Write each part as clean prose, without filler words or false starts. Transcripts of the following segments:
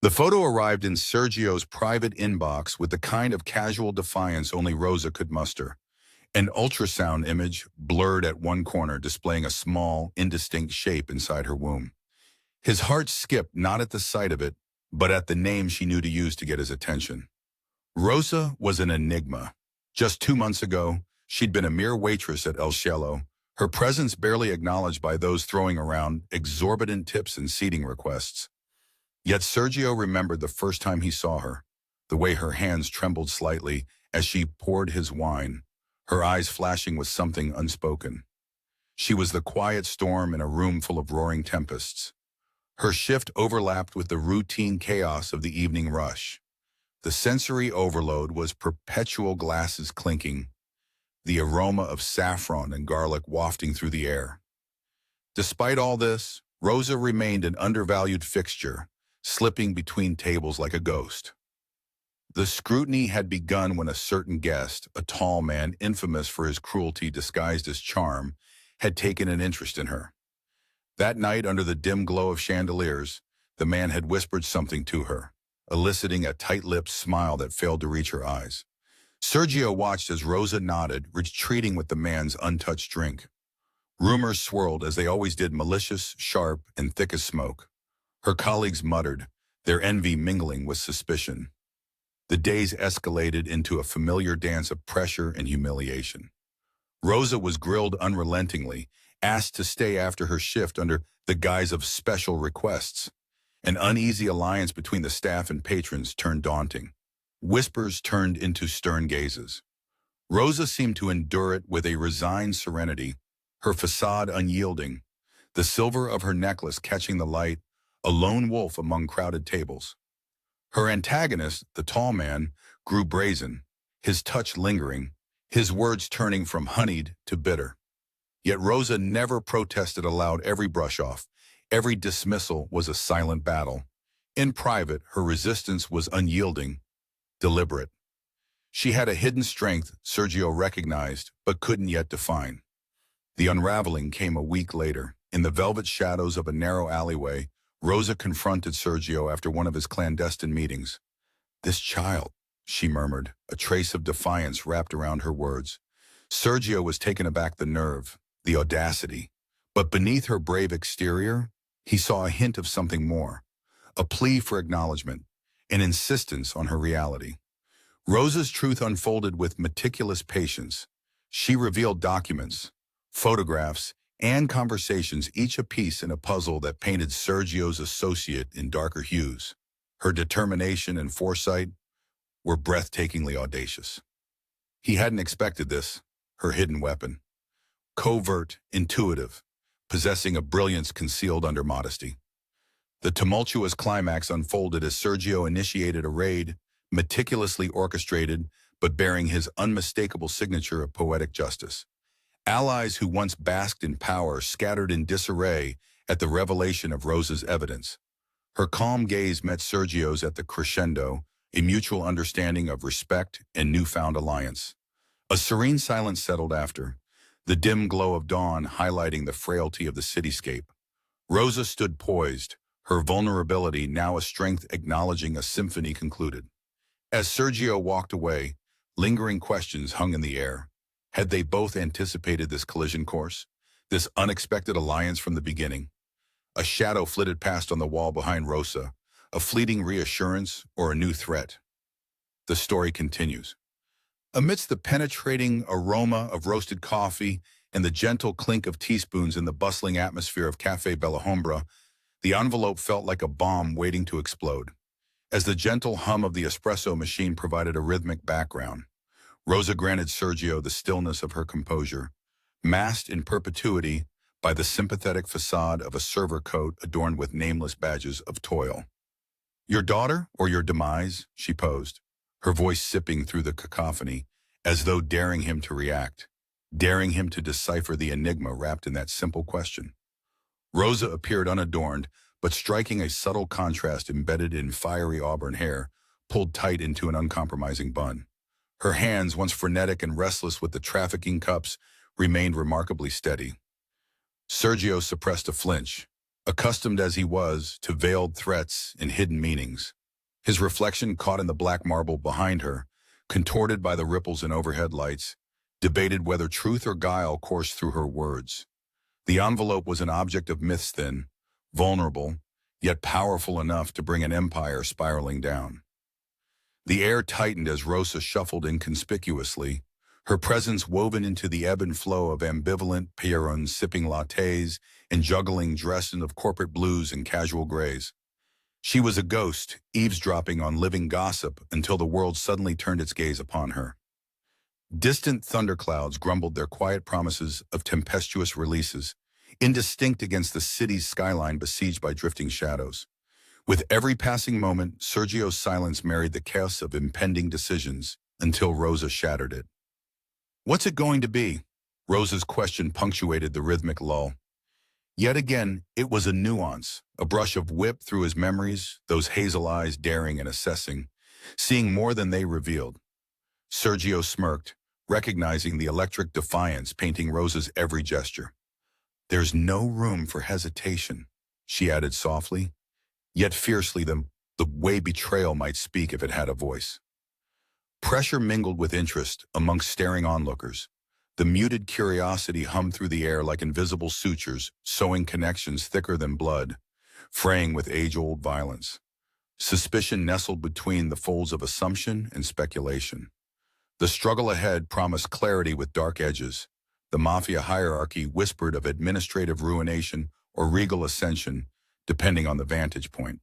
The photo arrived in Sergio's private inbox with the kind of casual defiance only Rosa could muster. An ultrasound image blurred at one corner, displaying a small, indistinct shape inside her womb. His heart skipped not at the sight of it, but at the name she knew to use to get his attention. Rosa was an enigma. Just 2 months ago, she'd been a mere waitress at El Cielo, her presence barely acknowledged by those throwing around exorbitant tips and seating requests. Yet Sergio remembered the first time he saw her, the way her hands trembled slightly as she poured his wine, her eyes flashing with something unspoken. She was the quiet storm in a room full of roaring tempests. Her shift overlapped with the routine chaos of the evening rush. The sensory overload was perpetual glasses clinking, the aroma of saffron and garlic wafting through the air. Despite all this, Rosa remained an undervalued fixture, slipping between tables like a ghost. The scrutiny had begun when a certain guest, a tall man infamous for his cruelty disguised as charm, had taken an interest in her. That night, under the dim glow of chandeliers, the man had whispered something to her, eliciting a tight-lipped smile that failed to reach her eyes. Sergio watched as Rosa nodded, retreating with the man's untouched drink. Rumors swirled, as they always did, malicious, sharp, and thick as smoke. Her colleagues muttered, their envy mingling with suspicion. The days escalated into a familiar dance of pressure and humiliation. Rosa was grilled unrelentingly, asked to stay after her shift under the guise of special requests. An uneasy alliance between the staff and patrons turned daunting. Whispers turned into stern gazes. Rosa seemed to endure it with a resigned serenity, her facade unyielding, the silver of her necklace catching the light, a lone wolf among crowded tables. Her antagonist, the tall man, grew brazen, his touch lingering, his words turning from honeyed to bitter. Yet Rosa never protested aloud. Every brush-off, every dismissal was a silent battle. In private, her resistance was unyielding, deliberate. She had a hidden strength Sergio recognized but couldn't yet define. The unraveling came a week later. In the velvet shadows of a narrow alleyway, Rosa confronted Sergio after one of his clandestine meetings. "This child," she murmured, a trace of defiance wrapped around her words. Sergio was taken aback. The nerve, the audacity. But beneath her brave exterior, he saw a hint of something more, a plea for acknowledgement, an insistence on her reality. Rosa's truth unfolded with meticulous patience. She revealed documents, photographs, and conversations, each a piece in a puzzle that painted Sergio's associate in darker hues. Her determination and foresight were breathtakingly audacious. He hadn't expected this, her hidden weapon. Covert, intuitive, possessing a brilliance concealed under modesty. The tumultuous climax unfolded as Sergio initiated a raid, meticulously orchestrated, but bearing his unmistakable signature of poetic justice. Allies who once basked in power scattered in disarray at the revelation of Rosa's evidence. Her calm gaze met Sergio's at the crescendo, a mutual understanding of respect and newfound alliance. A serene silence settled after, the dim glow of dawn highlighting the frailty of the cityscape. Rosa stood poised, her vulnerability now a strength acknowledging a symphony concluded. As Sergio walked away, lingering questions hung in the air. Had they both anticipated this collision course, this unexpected alliance from the beginning? A shadow flitted past on the wall behind Rosa, a fleeting reassurance or a new threat. The story continues. Amidst the penetrating aroma of roasted coffee and the gentle clink of teaspoons in the bustling atmosphere of Café Bella Hombra, the envelope felt like a bomb waiting to explode. As the gentle hum of the espresso machine provided a rhythmic background, Rosa granted Sergio the stillness of her composure, masked in perpetuity by the sympathetic facade of a server coat adorned with nameless badges of toil. "Your daughter or your demise?" she posed, her voice sipping through the cacophony, as though daring him to react, daring him to decipher the enigma wrapped in that simple question. Rosa appeared unadorned, but striking a subtle contrast embedded in fiery auburn hair, pulled tight into an uncompromising bun. Her hands, once frenetic and restless with the trafficking cups, remained remarkably steady. Sergio suppressed a flinch, accustomed as he was to veiled threats and hidden meanings. His reflection caught in the black marble behind her, contorted by the ripples in overhead lights, debated whether truth or guile coursed through her words. The envelope was an object of myths then, vulnerable, yet powerful enough to bring an empire spiraling down. The air tightened as Rosa shuffled inconspicuously, her presence woven into the ebb and flow of ambivalent Pierrons sipping lattes and juggling dressed in of corporate blues and casual grays. She was a ghost, eavesdropping on living gossip until the world suddenly turned its gaze upon her. Distant thunderclouds grumbled their quiet promises of tempestuous releases, indistinct against the city's skyline besieged by drifting shadows. With every passing moment, Sergio's silence married the chaos of impending decisions until Rosa shattered it. "What's it going to be?" Rosa's question punctuated the rhythmic lull. Yet again, it was a nuance, a brush of whip through his memories, those hazel eyes daring and assessing, seeing more than they revealed. Sergio smirked, recognizing the electric defiance painting Rosa's every gesture. "There's no room for hesitation," she added softly, yet fiercely the way betrayal might speak if it had a voice. Pressure mingled with interest amongst staring onlookers. The muted curiosity hummed through the air like invisible sutures, sewing connections thicker than blood, fraying with age-old violence. Suspicion nestled between the folds of assumption and speculation. The struggle ahead promised clarity with dark edges. The Mafia hierarchy whispered of administrative ruination or regal ascension, depending on the vantage point.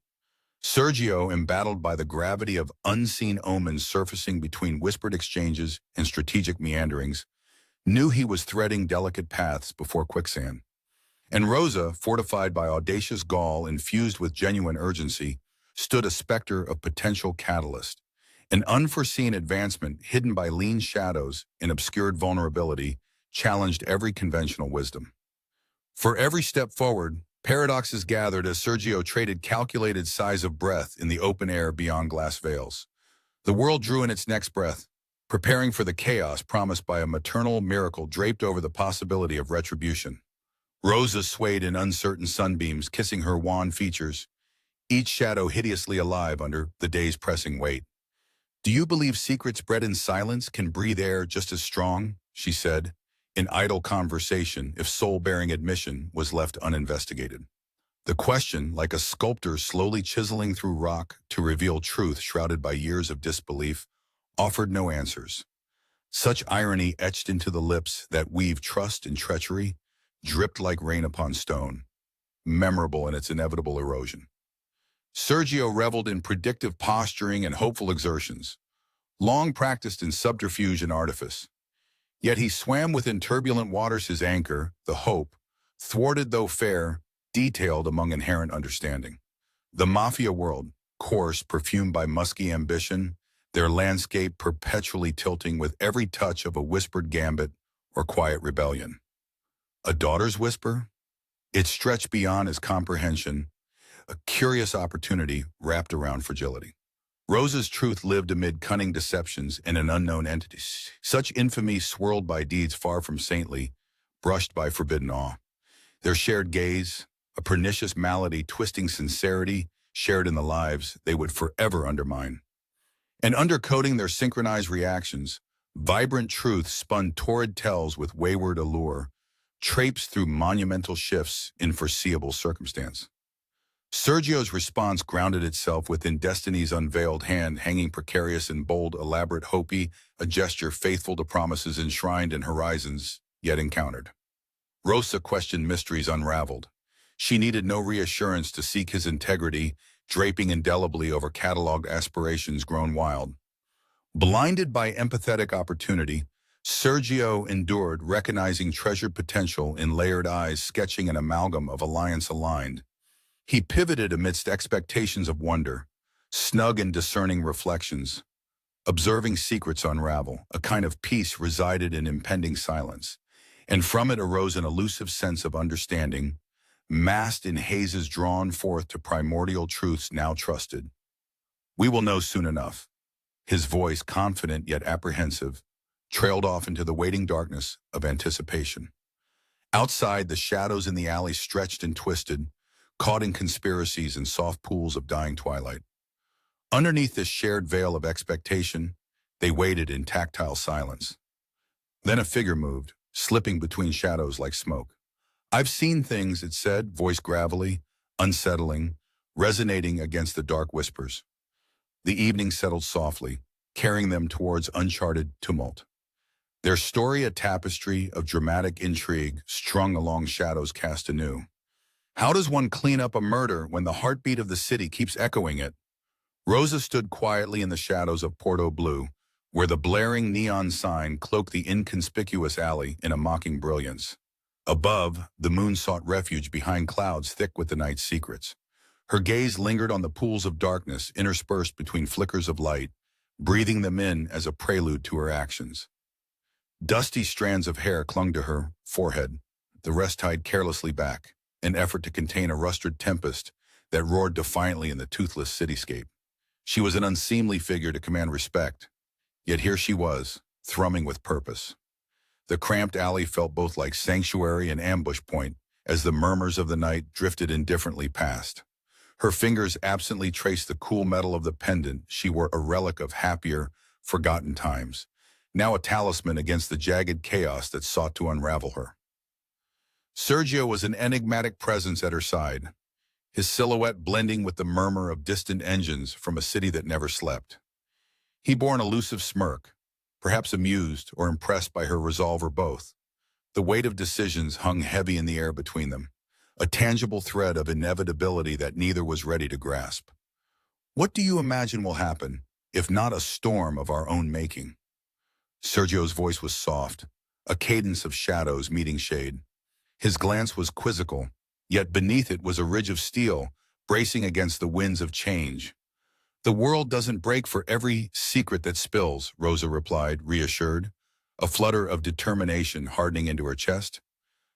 Sergio, embattled by the gravity of unseen omens surfacing between whispered exchanges and strategic meanderings, knew he was threading delicate paths before quicksand. And Rosa, fortified by audacious gall infused with genuine urgency, stood a specter of potential catalyst. An unforeseen advancement hidden by lean shadows and obscured vulnerability challenged every conventional wisdom. For every step forward, paradoxes gathered as Sergio traded calculated sighs of breath in the open air beyond glass veils. The world drew in its next breath, preparing for the chaos promised by a maternal miracle draped over the possibility of retribution. Rosa swayed in uncertain sunbeams, kissing her wan features, each shadow hideously alive under the day's pressing weight. "Do you believe secrets bred in silence can breathe air just as strong?" she said, in idle conversation if soul-bearing admission was left uninvestigated. The question, like a sculptor slowly chiseling through rock to reveal truth shrouded by years of disbelief, offered no answers. Such irony etched into the lips that weave trust and treachery, dripped like rain upon stone, memorable in its inevitable erosion. Sergio reveled in predictive posturing and hopeful exertions, long practiced in subterfuge and artifice. Yet he swam within turbulent waters his anchor, the hope, thwarted though fair, detailed among inherent understanding. The Mafia world, coarse, perfumed by musky ambition, their landscape perpetually tilting with every touch of a whispered gambit or quiet rebellion. A daughter's whisper? It stretched beyond his comprehension, a curious opportunity wrapped around fragility. Rosa's truth lived amid cunning deceptions and an unknown entity. Such infamy swirled by deeds far from saintly, brushed by forbidden awe. Their shared gaze, a pernicious malady twisting sincerity, shared in the lives they would forever undermine. And undercoating their synchronized reactions, vibrant truth spun torrid tells with wayward allure, traipsed through monumental shifts in foreseeable circumstance. Sergio's response grounded itself within destiny's unveiled hand, hanging precarious in bold, elaborate hopi, a gesture faithful to promises enshrined in horizons yet encountered. Rosa questioned mysteries unraveled. She needed no reassurance to seek his integrity, draping indelibly over cataloged aspirations grown wild. Blinded by empathetic opportunity, Sergio endured, recognizing treasured potential in layered eyes sketching an amalgam of alliance aligned. He pivoted amidst expectations of wonder, snug and discerning reflections. Observing secrets unravel, a kind of peace resided in impending silence, and from it arose an elusive sense of understanding, masked in hazes drawn forth to primordial truths now trusted. "We will know soon enough." His voice, confident yet apprehensive, trailed off into the waiting darkness of anticipation. Outside, the shadows in the alley stretched and twisted, caught in conspiracies and soft pools of dying twilight. Underneath this shared veil of expectation, they waited in tactile silence. Then a figure moved, slipping between shadows like smoke. "I've seen things," it said, voice gravelly, unsettling, resonating against the dark whispers. The evening settled softly, carrying them towards uncharted tumult. Their story a tapestry of dramatic intrigue strung along shadows cast anew. How does one clean up a murder when the heartbeat of the city keeps echoing it? Rosa stood quietly in the shadows of Porto Blue, where the blaring neon sign cloaked the inconspicuous alley in a mocking brilliance. Above, the moon sought refuge behind clouds thick with the night's secrets. Her gaze lingered on the pools of darkness interspersed between flickers of light, breathing them in as a prelude to her actions. Dusty strands of hair clung to her forehead, the rest tied carelessly back, an effort to contain a rusted tempest that roared defiantly in the toothless cityscape. She was an unseemly figure to command respect, yet here she was, thrumming with purpose. The cramped alley felt both like sanctuary and ambush point as the murmurs of the night drifted indifferently past. Her fingers absently traced the cool metal of the pendant she wore, a relic of happier, forgotten times, now a talisman against the jagged chaos that sought to unravel her. Sergio was an enigmatic presence at her side, his silhouette blending with the murmur of distant engines from a city that never slept. He bore an elusive smirk, perhaps amused or impressed by her resolve or both. The weight of decisions hung heavy in the air between them, a tangible thread of inevitability that neither was ready to grasp. "What do you imagine will happen, if not a storm of our own making?" Sergio's voice was soft, a cadence of shadows meeting shade. His glance was quizzical, yet beneath it was a ridge of steel, bracing against the winds of change. "The world doesn't break for every secret that spills," Rosa replied, reassured, a flutter of determination hardening into her chest.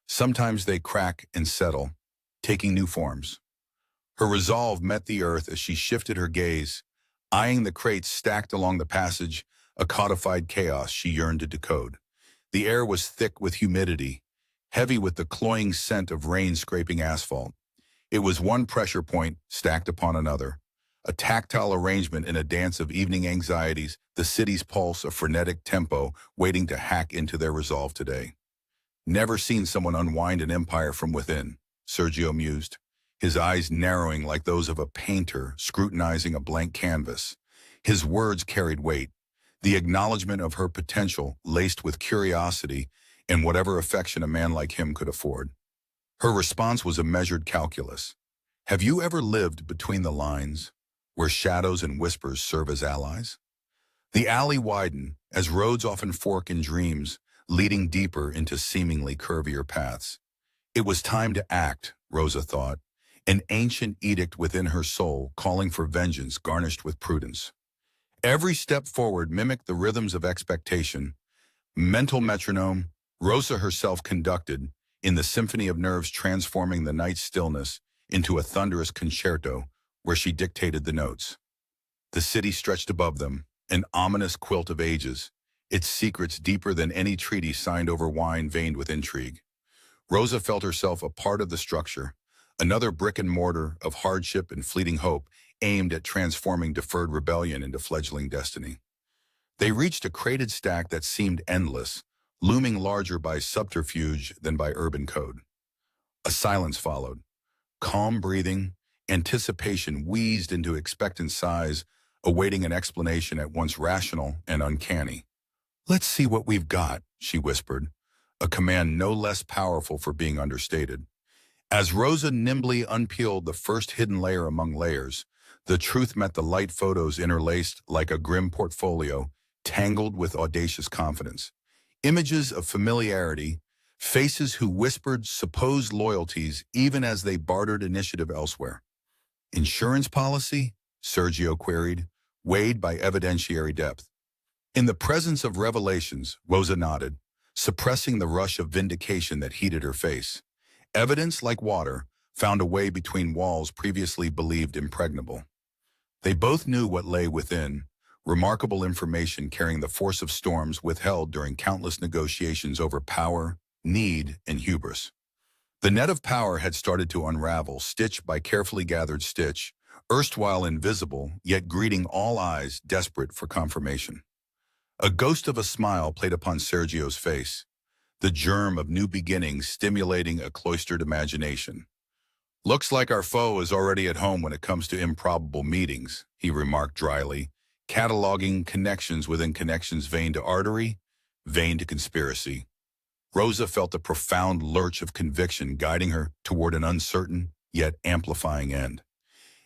"Sometimes they crack and settle, taking new forms." Her resolve met the earth as she shifted her gaze, eyeing the crates stacked along the passage, a codified chaos she yearned to decode. The air was thick with humidity, heavy with the cloying scent of rain scraping asphalt. It was one pressure point stacked upon another, a tactile arrangement in a dance of evening anxieties, the city's pulse a frenetic tempo waiting to hack into their resolve today. "Never seen someone unwind an empire from within," Sergio mused, his eyes narrowing like those of a painter scrutinizing a blank canvas. His words carried weight, the acknowledgement of her potential laced with curiosity and whatever affection a man like him could afford. Her response was a measured calculus. "Have you ever lived between the lines, where shadows and whispers serve as allies?" The alley widened, as roads often fork in dreams, leading deeper into seemingly curvier paths. It was time to act, Rosa thought, an ancient edict within her soul calling for vengeance garnished with prudence. Every step forward mimicked the rhythms of expectation. Mental metronome, Rosa herself conducted, in the symphony of nerves transforming the night's stillness into a thunderous concerto where she dictated the notes. The city stretched above them, an ominous quilt of ages, its secrets deeper than any treaty signed over wine veined with intrigue. Rosa felt herself a part of the structure, another brick and mortar of hardship and fleeting hope aimed at transforming deferred rebellion into fledgling destiny. They reached a crated stack that seemed endless, looming larger by subterfuge than by urban code. A silence followed. Calm breathing, anticipation wheezed into expectant sighs, awaiting an explanation at once rational and uncanny. "Let's see what we've got," she whispered, a command no less powerful for being understated. As Rosa nimbly unpeeled the first hidden layer among layers, the truth met the light photos interlaced like a grim portfolio, tangled with audacious confidence. Images of familiarity, faces who whispered supposed loyalties even as they bartered initiative elsewhere. "Insurance policy?" Sergio queried, weighed by evidentiary depth. In the presence of revelations, Rosa nodded, suppressing the rush of vindication that heated her face. Evidence, like water, found a way between walls previously believed impregnable. They both knew what lay within, remarkable information carrying the force of storms withheld during countless negotiations over power, need, and hubris. The net of power had started to unravel, stitch by carefully gathered stitch, erstwhile invisible, yet greeting all eyes desperate for confirmation. A ghost of a smile played upon Sergio's face, the germ of new beginnings stimulating a cloistered imagination. "Looks like our foe is already at home when it comes to improbable meetings," he remarked dryly, cataloging connections within connections, vein to artery, vein to conspiracy. Rosa felt a profound lurch of conviction guiding her toward an uncertain, yet amplifying end.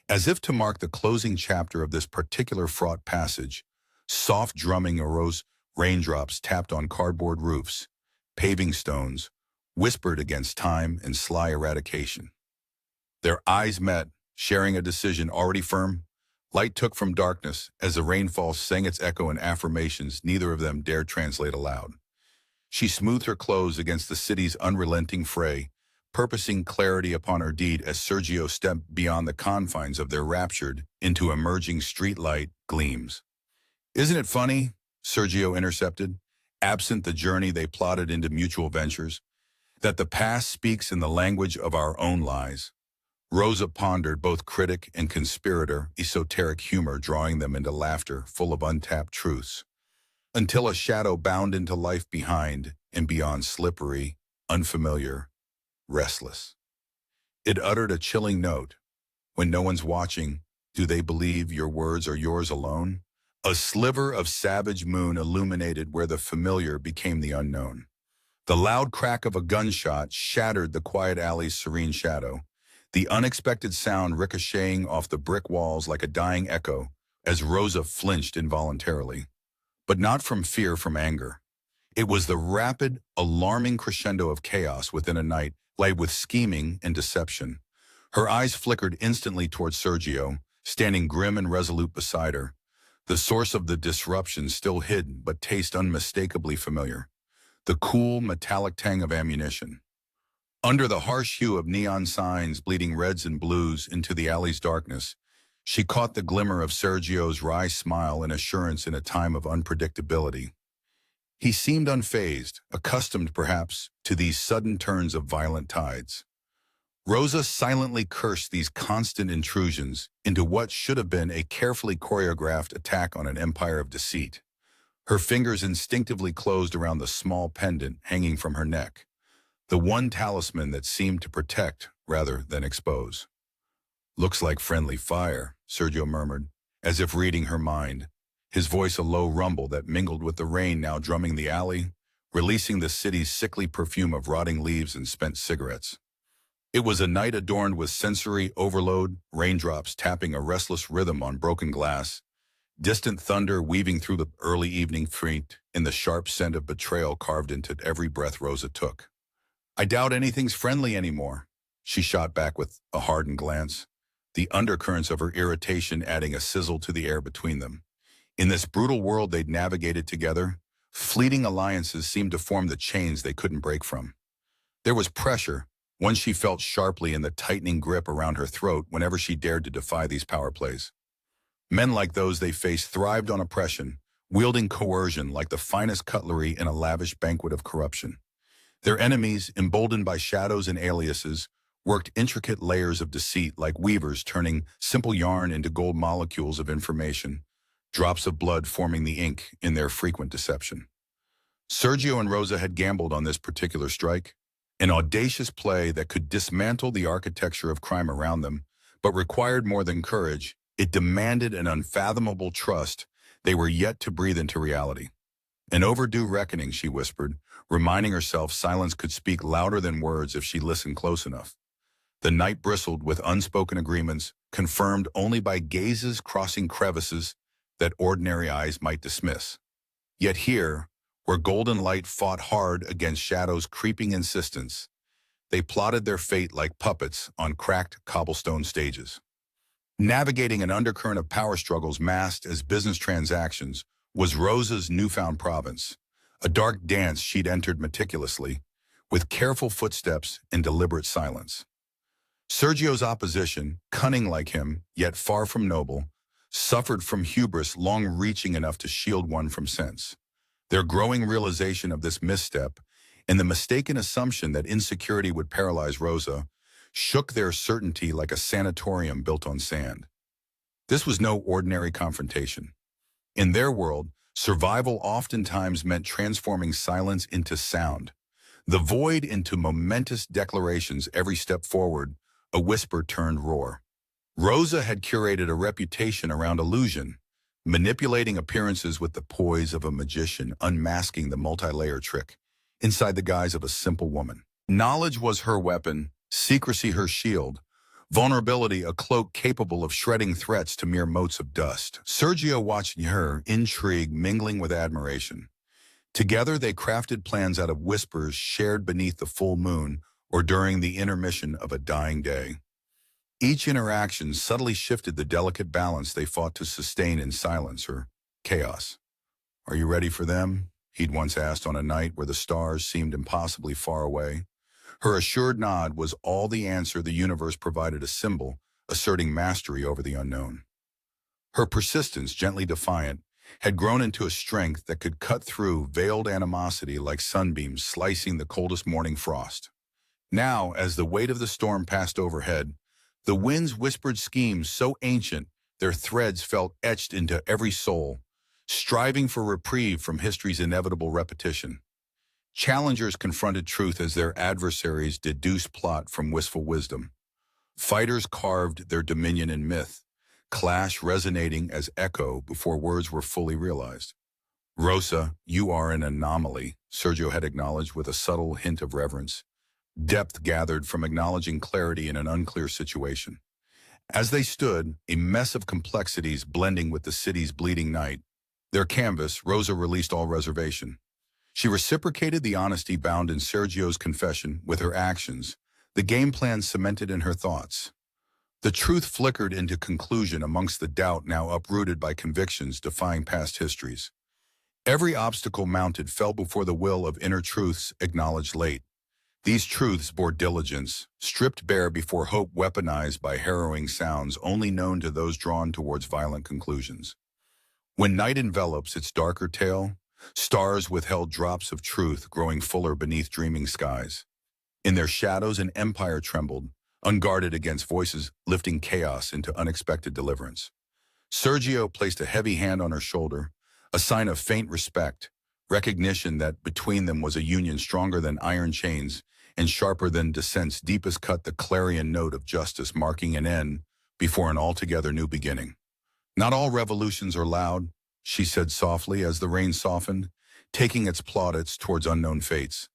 As if to mark the closing chapter of this particular fraught passage, soft drumming arose, raindrops tapped on cardboard roofs, paving stones, whispered against time and sly eradication. Their eyes met, sharing a decision already firm. Light took from darkness as the rainfall sang its echo in affirmations neither of them dared translate aloud. She smoothed her clothes against the city's unrelenting fray, purposing clarity upon her deed as Sergio stepped beyond the confines of their raptured into emerging streetlight gleams. "Isn't it funny," Sergio intercepted, absent the journey they plotted into mutual ventures, "that the past speaks in the language of our own lies?" Rosa pondered, both critic and conspirator, esoteric humor drawing them into laughter full of untapped truths, until a shadow bound into life behind and beyond, slippery, unfamiliar, restless. It uttered a chilling note. "When no one's watching, do they believe your words are yours alone?" A sliver of savage moon illuminated where the familiar became the unknown. The loud crack of a gunshot shattered the quiet alley's serene shadow, the unexpected sound ricocheting off the brick walls like a dying echo as Rosa flinched involuntarily. But not from fear, from anger. It was the rapid, alarming crescendo of chaos within a night laid with scheming and deception. Her eyes flickered instantly toward Sergio, standing grim and resolute beside her, the source of the disruption still hidden but taste unmistakably familiar, the cool, metallic tang of ammunition. Under the harsh hue of neon signs bleeding reds and blues into the alley's darkness, she caught the glimmer of Sergio's wry smile and assurance in a time of unpredictability. He seemed unfazed, accustomed perhaps to these sudden turns of violent tides. Rosa silently cursed these constant intrusions into what should have been a carefully choreographed attack on an empire of deceit. Her fingers instinctively closed around the small pendant hanging from her neck, the one talisman that seemed to protect rather than expose. "Looks like friendly fire," Sergio murmured, as if reading her mind, his voice a low rumble that mingled with the rain now drumming the alley, releasing the city's sickly perfume of rotting leaves and spent cigarettes. It was a night adorned with sensory overload, raindrops tapping a restless rhythm on broken glass, distant thunder weaving through the early evening freak, and the sharp scent of betrayal carved into every breath Rosa took. "I doubt anything's friendly anymore," she shot back with a hardened glance, the undercurrents of her irritation adding a sizzle to the air between them. In this brutal world they'd navigated together, fleeting alliances seemed to form the chains they couldn't break from. There was pressure, one she felt sharply in the tightening grip around her throat whenever she dared to defy these power plays. Men like those they faced thrived on oppression, wielding coercion like the finest cutlery in a lavish banquet of corruption. Their enemies, emboldened by shadows and aliases, worked intricate layers of deceit like weavers turning simple yarn into gold molecules of information, drops of blood forming the ink in their frequent deception. Sergio and Rosa had gambled on this particular strike, an audacious play that could dismantle the architecture of crime around them, but required more than courage. It demanded an unfathomable trust they were yet to breathe into reality. "An overdue reckoning," she whispered, reminding herself silence could speak louder than words if she listened close enough. The night bristled with unspoken agreements, confirmed only by gazes crossing crevices that ordinary eyes might dismiss. Yet here, where golden light fought hard against shadow's creeping insistence, they plotted their fate like puppets on cracked cobblestone stages. Navigating an undercurrent of power struggles masked as business transactions was Rosa's newfound province, a dark dance she'd entered meticulously, with careful footsteps and deliberate silence. Sergio's opposition, cunning like him, yet far from noble, suffered from hubris long-reaching enough to shield one from sense. Their growing realization of this misstep, and the mistaken assumption that insecurity would paralyze Rosa shook their certainty like a sanatorium built on sand. This was no ordinary confrontation. In their world, survival oftentimes meant transforming silence into sound, the void into momentous declarations every step forward, a whisper turned roar. Rosa had curated a reputation around illusion, manipulating appearances with the poise of a magician, unmasking the multi-layer trick inside the guise of a simple woman. Knowledge was her weapon, secrecy her shield, vulnerability a cloak capable of shredding threats to mere motes of dust. Sergio watched her, intrigue mingling with admiration. Together they crafted plans out of whispers shared beneath the full moon or during the intermission of a dying day. Each interaction subtly shifted the delicate balance they fought to sustain in silence or chaos. "Are you ready for them?" he'd once asked on a night where the stars seemed impossibly far away. Her assured nod was all the answer the universe provided, a symbol asserting mastery over the unknown. Her persistence, gently defiant, had grown into a strength that could cut through veiled animosity like sunbeams slicing the coldest morning frost. Now, as the weight of the storm passed overhead, the winds whispered schemes so ancient their threads felt etched into every soul, striving for reprieve from history's inevitable repetition. Challengers confronted truth as their adversaries deduced plot from wistful wisdom. Fighters carved their dominion in myth, clash resonating as echo before words were fully realized. "Rosa, you are an anomaly," Sergio had acknowledged with a subtle hint of reverence, depth gathered from acknowledging clarity in an unclear situation. As they stood, a mess of complexities blending with the city's bleeding night, their canvas, Rosa released all reservation. She reciprocated the honesty bound in Sergio's confession with her actions, the game plan cemented in her thoughts. The truth flickered into conclusion amongst the doubt now uprooted by convictions defying past histories. Every obstacle mounted fell before the will of inner truths acknowledged late. These truths bore diligence, stripped bare before hope weaponized by harrowing sounds only known to those drawn towards violent conclusions. When night envelops its darker tale, stars withheld drops of truth growing fuller beneath dreaming skies. In their shadows an empire trembled, unguarded against voices lifting chaos into unexpected deliverance. Sergio placed a heavy hand on her shoulder, a sign of faint respect, recognition that between them was a union stronger than iron chains and sharper than dissent's deepest cut, the clarion note of justice marking an end before an altogether new beginning. "Not all revolutions are loud," she said softly as the rain softened, taking its plaudits towards unknown fates.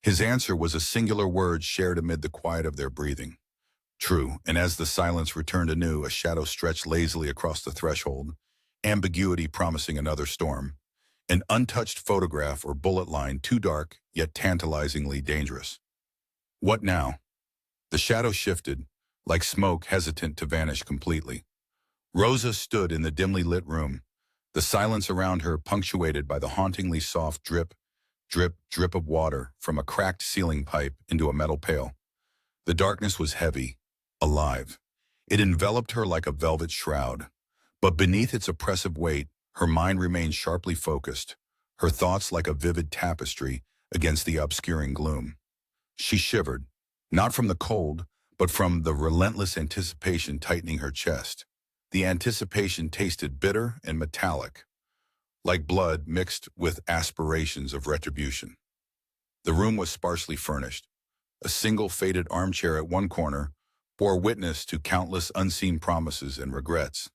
His answer was a singular word shared amid the quiet of their breathing. "True," and as the silence returned anew, a shadow stretched lazily across the threshold, ambiguity promising another storm. An untouched photograph or bullet line too dark, yet tantalizingly dangerous. What now? The shadow shifted, like smoke hesitant to vanish completely. Rosa stood in the dimly lit room, the silence around her punctuated by the hauntingly soft drip, drip, drip of water from a cracked ceiling pipe into a metal pail. The darkness was heavy, alive. It enveloped her like a velvet shroud, but beneath its oppressive weight, her mind remained sharply focused, her thoughts like a vivid tapestry against the obscuring gloom. She shivered, not from the cold, but from the relentless anticipation tightening her chest. The anticipation tasted bitter and metallic, like blood mixed with aspirations of retribution. The room was sparsely furnished. A single faded armchair at one corner bore witness to countless unseen promises and regrets.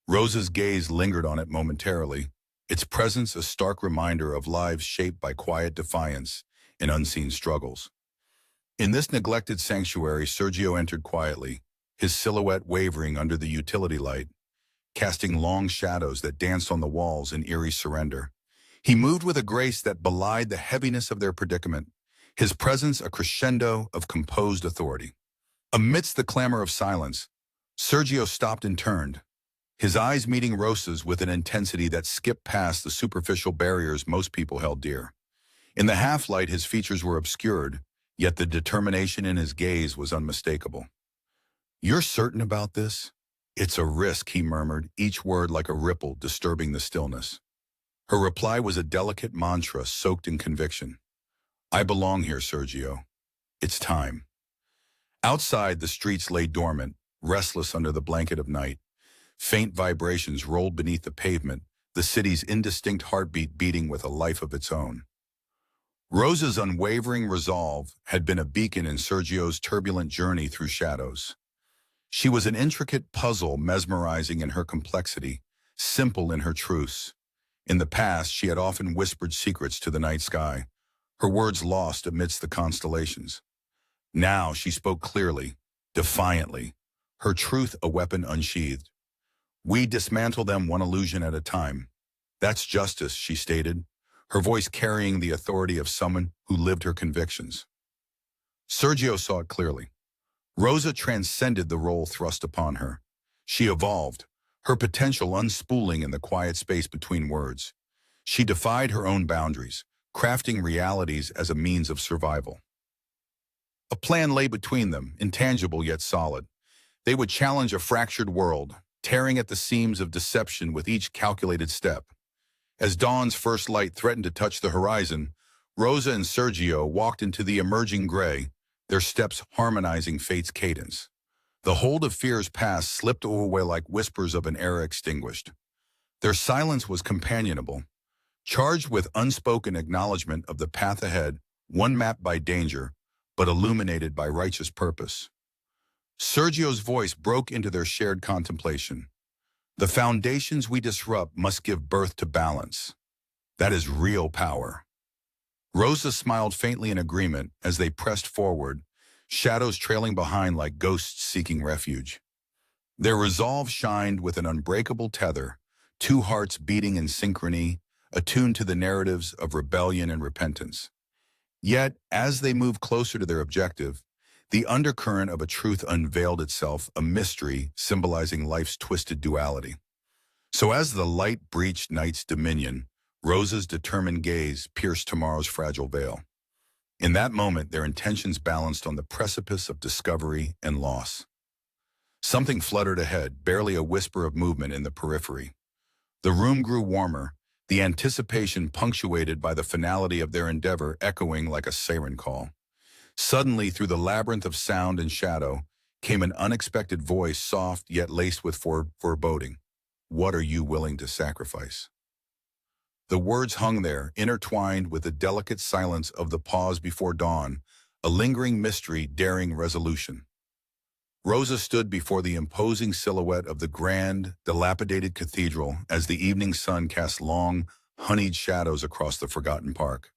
Rosa's gaze lingered on it momentarily, its presence a stark reminder of lives shaped by quiet defiance and unseen struggles. In this neglected sanctuary, Sergio entered quietly, his silhouette wavering under the utility light, casting long shadows that danced on the walls in eerie surrender. He moved with a grace that belied the heaviness of their predicament, his presence a crescendo of composed authority. Amidst the clamor of silence, Sergio stopped and turned, his eyes meeting Rosa's with an intensity that skipped past the superficial barriers most people held dear. In the half-light, his features were obscured, yet the determination in his gaze was unmistakable. "You're certain about this?" "It's a risk," he murmured, each word like a ripple disturbing the stillness. Her reply was a delicate mantra soaked in conviction. I belong here, Sergio. It's time. Outside, the streets lay dormant, restless under the blanket of night. Faint vibrations rolled beneath the pavement, the city's indistinct heartbeat beating with a life of its own. Rosa's unwavering resolve had been a beacon in Sergio's turbulent journey through shadows. She was an intricate puzzle mesmerizing in her complexity, simple in her truths. In the past, she had often whispered secrets to the night sky, her words lost amidst the constellations. Now she spoke clearly, defiantly, her truth a weapon unsheathed. We dismantle them one illusion at a time. That's justice, she stated, her voice carrying the authority of someone who lived her convictions. Sergio saw it clearly. Rosa transcended the role thrust upon her. She evolved, her potential unspooling in the quiet space between words. She defied her own boundaries, crafting realities as a means of survival. A plan lay between them, intangible yet solid. They would challenge a fractured world, tearing at the seams of deception with each calculated step. As dawn's first light threatened to touch the horizon, Rosa and Sergio walked into the emerging gray, their steps harmonizing fate's cadence. The hold of fear's past slipped away like whispers of an era extinguished. Their silence was companionable, charged with unspoken acknowledgement of the path ahead, one mapped by danger, but illuminated by righteous purpose. Sergio's voice broke into their shared contemplation. The foundations we disrupt must give birth to balance. That is real power. Rosa smiled faintly in agreement as they pressed forward, shadows trailing behind like ghosts seeking refuge. Their resolve shined with an unbreakable tether, two hearts beating in synchrony, attuned to the narratives of rebellion and repentance. Yet, as they moved closer to their objective, the undercurrent of a truth unveiled itself, a mystery symbolizing life's twisted duality. So as the light breached night's dominion, Rosa's determined gaze pierced tomorrow's fragile veil. In that moment, their intentions balanced on the precipice of discovery and loss. Something fluttered ahead, barely a whisper of movement in the periphery. The room grew warmer, the anticipation punctuated by the finality of their endeavor echoing like a siren call. Suddenly, through the labyrinth of sound and shadow, came an unexpected voice, soft yet laced with foreboding. What are you willing to sacrifice? The words hung there, intertwined with the delicate silence of the pause before dawn, a lingering mystery daring resolution. Rosa stood before the imposing silhouette of the grand, dilapidated cathedral as the evening sun cast long, honeyed shadows across the forgotten park.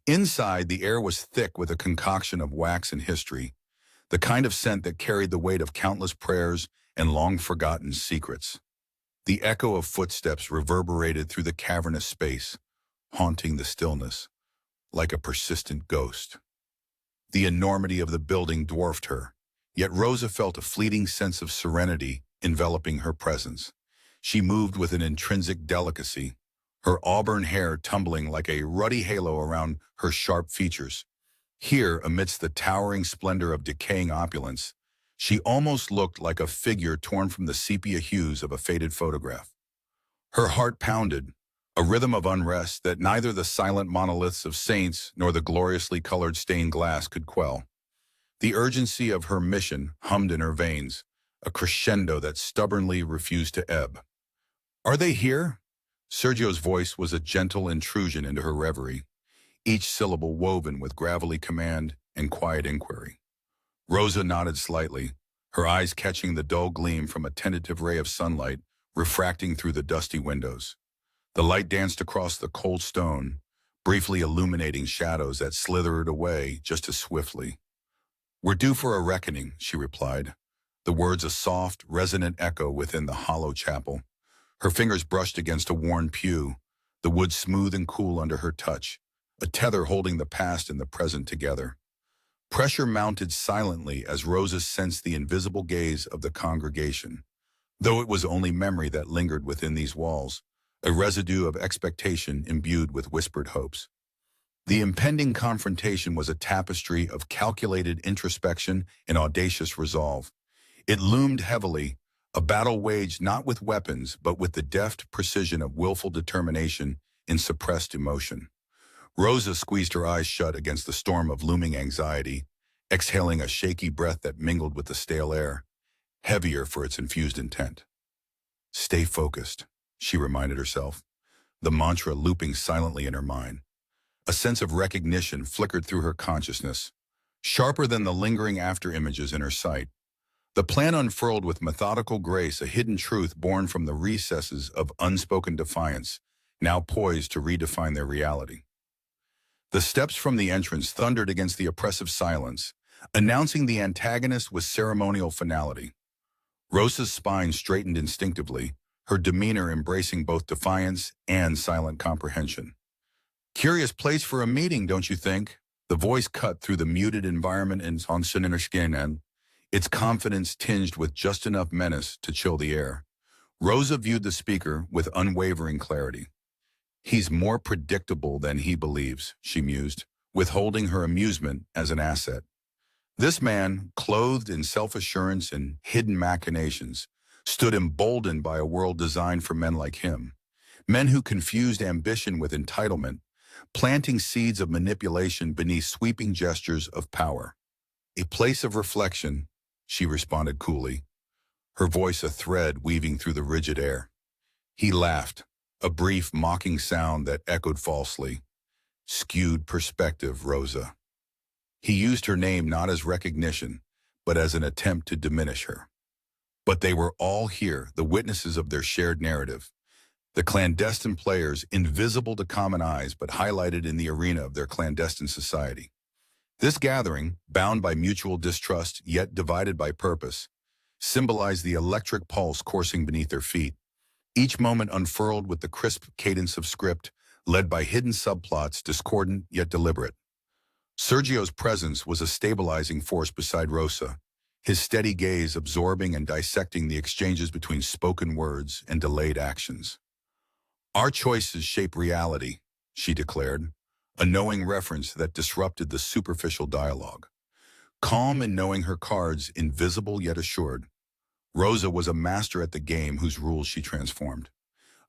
Inside, the air was thick with a concoction of wax and history, the kind of scent that carried the weight of countless prayers and long-forgotten secrets. The echo of footsteps reverberated through the cavernous space, haunting the stillness, like a persistent ghost. The enormity of the building dwarfed her, yet Rosa felt a fleeting sense of serenity enveloping her presence. She moved with an intrinsic delicacy, her auburn hair tumbling like a ruddy halo around her sharp features. Here, amidst the towering splendor of decaying opulence, she almost looked like a figure torn from the sepia hues of a faded photograph. Her heart pounded, a rhythm of unrest that neither the silent monoliths of saints nor the gloriously colored stained glass could quell. The urgency of her mission hummed in her veins, a crescendo that stubbornly refused to ebb. Are they here? Sergio's voice was a gentle intrusion into her reverie, each syllable woven with gravelly command and quiet inquiry. Rosa nodded slightly, her eyes catching the dull gleam from a tentative ray of sunlight refracting through the dusty windows. The light danced across the cold stone, briefly illuminating shadows that slithered away just as swiftly. We're due for a reckoning, she replied, the words a soft, resonant echo within the hollow chapel. Her fingers brushed against a worn pew, the wood smooth and cool under her touch, a tether holding the past and the present together. Pressure mounted silently as Rosa sensed the invisible gaze of the congregation. Though it was only memory that lingered within these walls, a residue of expectation imbued with whispered hopes. The impending confrontation was a tapestry of calculated introspection and audacious resolve. It loomed heavily, a battle waged not with weapons but with the deft precision of willful determination in suppressed emotion. Rosa squeezed her eyes shut against the storm of looming anxiety, exhaling a shaky breath that mingled with the stale air, heavier for its infused intent. Stay focused, she reminded herself, the mantra looping silently in her mind. A sense of recognition flickered through her consciousness, sharper than the lingering after-images in her sight. The plan unfurled with methodical grace, a hidden truth born from the recesses of unspoken defiance, now poised to redefine their reality. The steps from the entrance thundered against the oppressive silence, announcing the antagonist with ceremonial finality. Rosa's spine straightened instinctively, her demeanor embracing both defiance and silent comprehension. Curious place for a meeting, don't you think? The voice cut through the muted environment in Sonsinerskin, its confidence tinged with just enough menace to chill the air. Rosa viewed the speaker with unwavering clarity. He's more predictable than he believes, she mused, withholding her amusement as an asset. This man, clothed in self-assurance and hidden machinations, stood emboldened by a world designed for men like him. Men who confused ambition with entitlement, planting seeds of manipulation beneath sweeping gestures of power. A place of reflection, she responded coolly, her voice a thread weaving through the rigid air. He laughed, a brief, mocking sound that echoed falsely. Skewed perspective, Rosa. He used her name not as recognition, but as an attempt to diminish her. But they were all here, the witnesses of their shared narrative. The clandestine players, invisible to common eyes, but highlighted in the arena of their clandestine society. This gathering, bound by mutual distrust, yet divided by purpose, symbolized the electric pulse coursing beneath their feet, each moment unfurled with the crisp cadence of script, led by hidden subplots, discordant yet deliberate. Sergio's presence was a stabilizing force beside Rosa, his steady gaze absorbing and dissecting the exchanges between spoken words and delayed actions. Our choices shape reality, she declared, a knowing reference that disrupted the superficial dialogue. Calm in knowing her cards, invisible yet assured, Rosa was a master at the game whose rules she transformed.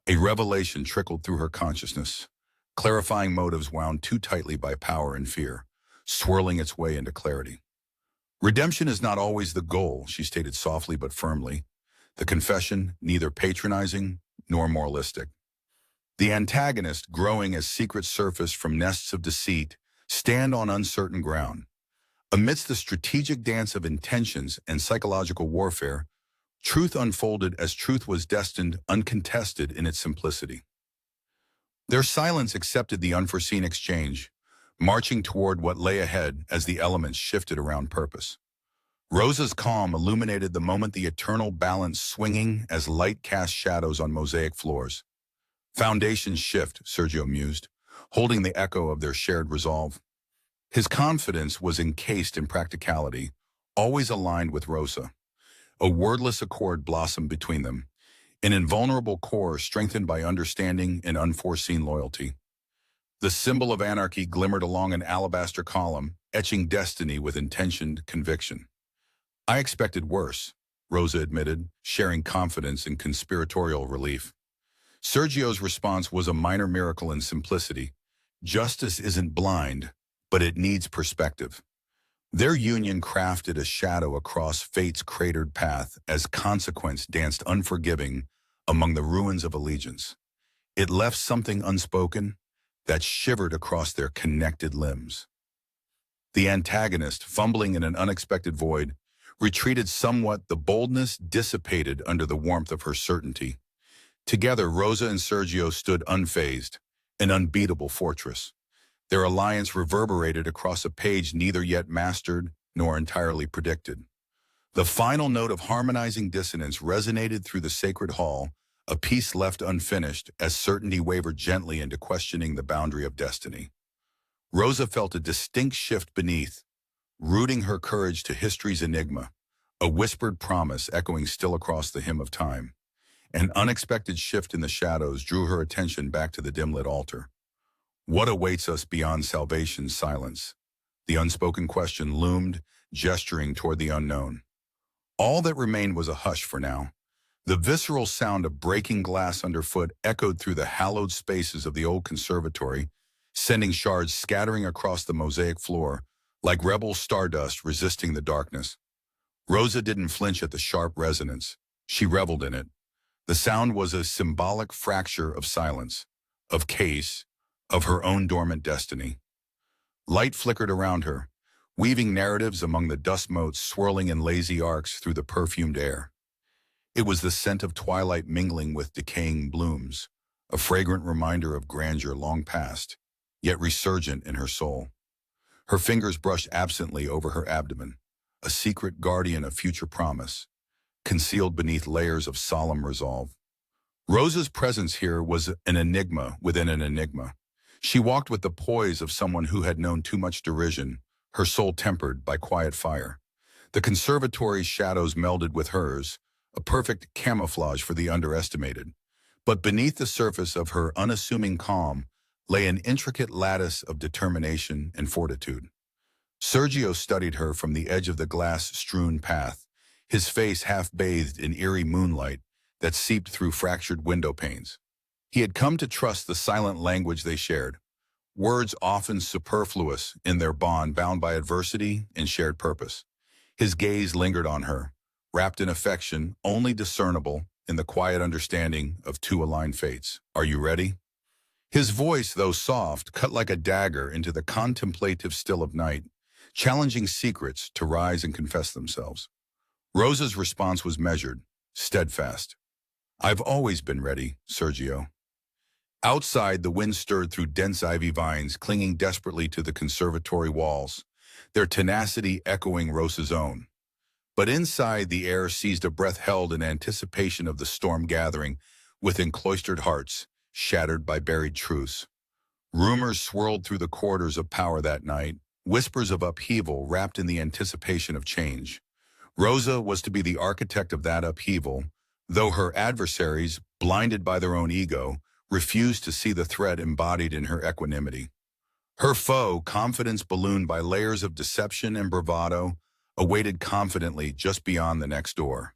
A revelation trickled through her consciousness, clarifying motives wound too tightly by power and fear, swirling its way into clarity. Redemption is not always the goal, she stated softly but firmly, the confession neither patronizing nor moralistic. The antagonist, growing as secrets surface from nests of deceit, stand on uncertain ground. Amidst the strategic dance of intentions and psychological warfare, truth unfolded as truth was destined, uncontested in its simplicity. Their silence accepted the unforeseen exchange, marching toward what lay ahead as the elements shifted around purpose. Rosa's calm illuminated the moment, the eternal balance swinging as light cast shadows on mosaic floors. Foundations shift, Sergio mused, holding the echo of their shared resolve. His confidence was encased in practicality, always aligned with Rosa. A wordless accord blossomed between them, an invulnerable core strengthened by understanding and unforeseen loyalty. The symbol of anarchy glimmered along an alabaster column, etching destiny with intentioned conviction. I expected worse, Rosa admitted, sharing confidence in conspiratorial relief. Sergio's response was a minor miracle in simplicity. Justice isn't blind, but it needs perspective. Their union crafted a shadow across fate's cratered path as consequence danced unforgiving among the ruins of allegiance. It left something unspoken that shivered across their connected limbs. The antagonist, fumbling in an unexpected void, retreated somewhat, the boldness dissipated under the warmth of her certainty. Together, Rosa and Sergio stood unfazed, an unbeatable fortress. Their alliance reverberated across a page neither yet mastered nor entirely predicted. The final note of harmonizing dissonance resonated through the sacred hall, a piece left unfinished as certainty wavered gently into questioning the boundary of destiny. Rosa felt a distinct shift beneath, rooting her courage to history's enigma, a whispered promise echoing still across the hymn of time. An unexpected shift in the shadows drew her attention back to the dim-lit altar. What awaits us beyond salvation's silence? The unspoken question loomed, gesturing toward the unknown. All that remained was a hush for now. The visceral sound of breaking glass underfoot echoed through the hallowed spaces of the old conservatory, sending shards scattering across the mosaic floor like rebel stardust resisting the darkness. Rosa didn't flinch at the sharp resonance. She reveled in it. The sound was a symbolic fracture of silence, of case, of her own dormant destiny. Light flickered around her, weaving narratives among the dust motes swirling in lazy arcs through the perfumed air. It was the scent of twilight mingling with decaying blooms, a fragrant reminder of grandeur long past, yet resurgent in her soul. Her fingers brushed absently over her abdomen, a secret guardian of future promise, concealed beneath layers of solemn resolve. Rosa's presence here was an enigma within an enigma. She walked with the poise of someone who had known too much derision, her soul tempered by quiet fire. The conservatory's shadows melded with hers, a perfect camouflage for the underestimated. But beneath the surface of her unassuming calm lay an intricate lattice of determination and fortitude. Sergio studied her from the edge of the glass-strewn path, his face half-bathed in eerie moonlight that seeped through fractured window panes. He had come to trust the silent language they shared, words often superfluous in their bond bound by adversity and shared purpose. His gaze lingered on her, wrapped in affection only discernible in the quiet understanding of two aligned fates. "Are you ready?" His voice, though soft, cut like a dagger into the contemplative still of night, challenging secrets to rise and confess themselves. Rosa's response was measured, steadfast. "I've always been ready, Sergio." Outside, the wind stirred through dense ivy vines, clinging desperately to the conservatory walls, their tenacity echoing Rosa's own. But inside, the air seized a breath held in anticipation of the storm gathering within cloistered hearts, shattered by buried truths. Rumors swirled through the corridors of power that night, whispers of upheaval wrapped in the anticipation of change. Rosa was to be the architect of that upheaval, though her adversaries, blinded by their own ego, refused to see the threat embodied in her equanimity. Her foe, confidence ballooned by layers of deception and bravado, awaited confidently just beyond the next door.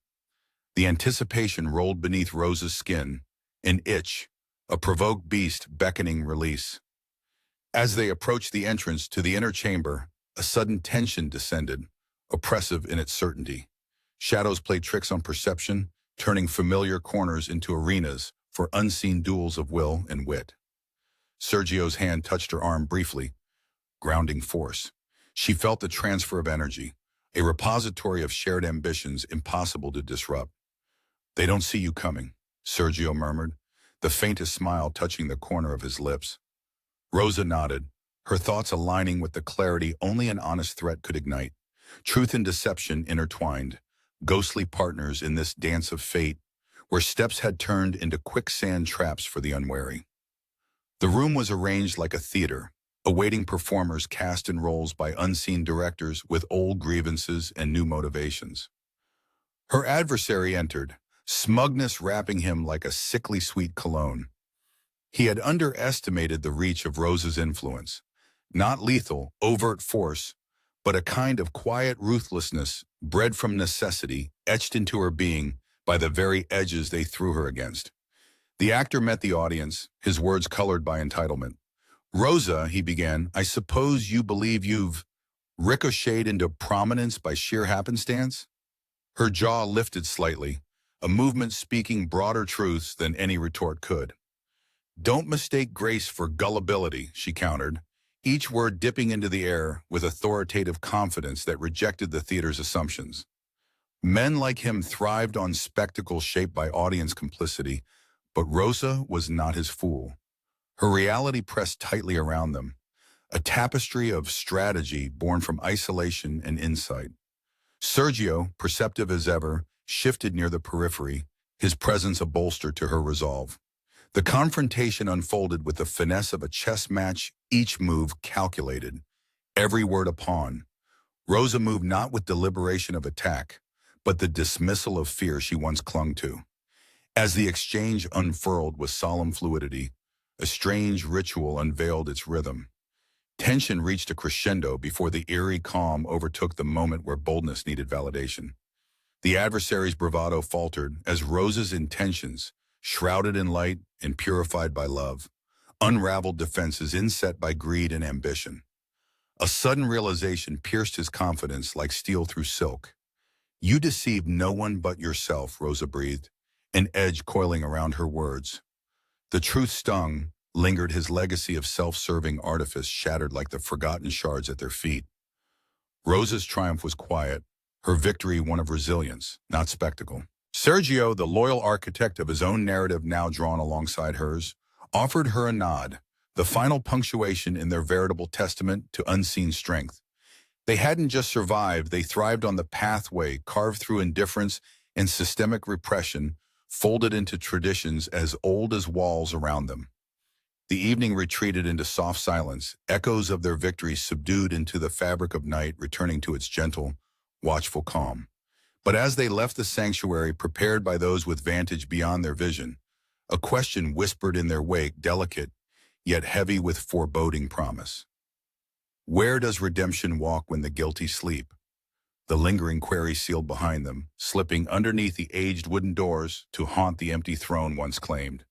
The anticipation rolled beneath Rosa's skin, an itch, a provoked beast beckoning release. As they approached the entrance to the inner chamber, a sudden tension descended, oppressive in its certainty. Shadows played tricks on perception, turning familiar corners into arenas for unseen duels of will and wit. Sergio's hand touched her arm briefly, grounding force. She felt the transfer of energy, a repository of shared ambitions impossible to disrupt. "They don't see you coming," Sergio murmured, the faintest smile touching the corner of his lips. Rosa nodded, her thoughts aligning with the clarity only an honest threat could ignite. Truth and deception intertwined, ghostly partners in this dance of fate, where steps had turned into quicksand traps for the unwary. The room was arranged like a theater, awaiting performers cast in roles by unseen directors with old grievances and new motivations. Her adversary entered, smugness wrapping him like a sickly sweet cologne. He had underestimated the reach of Rosa's influence, not lethal, overt force, but a kind of quiet ruthlessness bred from necessity, etched into her being by the very edges they threw her against. The actor met the audience, his words colored by entitlement. "Rosa," he began, "I suppose you believe you've ricocheted into prominence by sheer happenstance?" Her jaw lifted slightly, a movement speaking broader truths than any retort could. "Don't mistake grace for gullibility," she countered, each word dipping into the air with authoritative confidence that rejected the theater's assumptions. Men like him thrived on spectacle shaped by audience complicity, but Rosa was not his fool. Her reality pressed tightly around them, a tapestry of strategy born from isolation and insight. Sergio, perceptive as ever, shifted near the periphery, his presence a bolster to her resolve. The confrontation unfolded with the finesse of a chess match, each move calculated, every word a pawn. Rosa moved not with deliberation of attack, but the dismissal of fear she once clung to. As the exchange unfurled with solemn fluidity, a strange ritual unveiled its rhythm. Tension reached a crescendo before the eerie calm overtook the moment where boldness needed validation. The adversary's bravado faltered as Rosa's intentions, shrouded in light and purified by love, unraveled defenses inset by greed and ambition. A sudden realization pierced his confidence like steel through silk. "You deceive no one but yourself," Rosa breathed, an edge coiling around her words. The truth stung, lingered, his legacy of self-serving artifice shattered like the forgotten shards at their feet. Rosa's triumph was quiet, her victory one of resilience, not spectacle. Sergio, the loyal architect of his own narrative now drawn alongside hers, offered her a nod, the final punctuation in their veritable testament to unseen strength. They hadn't just survived, they thrived on the pathway carved through indifference and systemic repression, folded into traditions as old as walls around them. The evening retreated into soft silence, echoes of their victory subdued into the fabric of night, returning to its gentle, watchful calm. But as they left the sanctuary, prepared by those with vantage beyond their vision, a question whispered in their wake, delicate, yet heavy with foreboding promise. Where does redemption walk when the guilty sleep? The lingering query sealed behind them, slipping underneath the aged wooden doors to haunt the empty throne once claimed.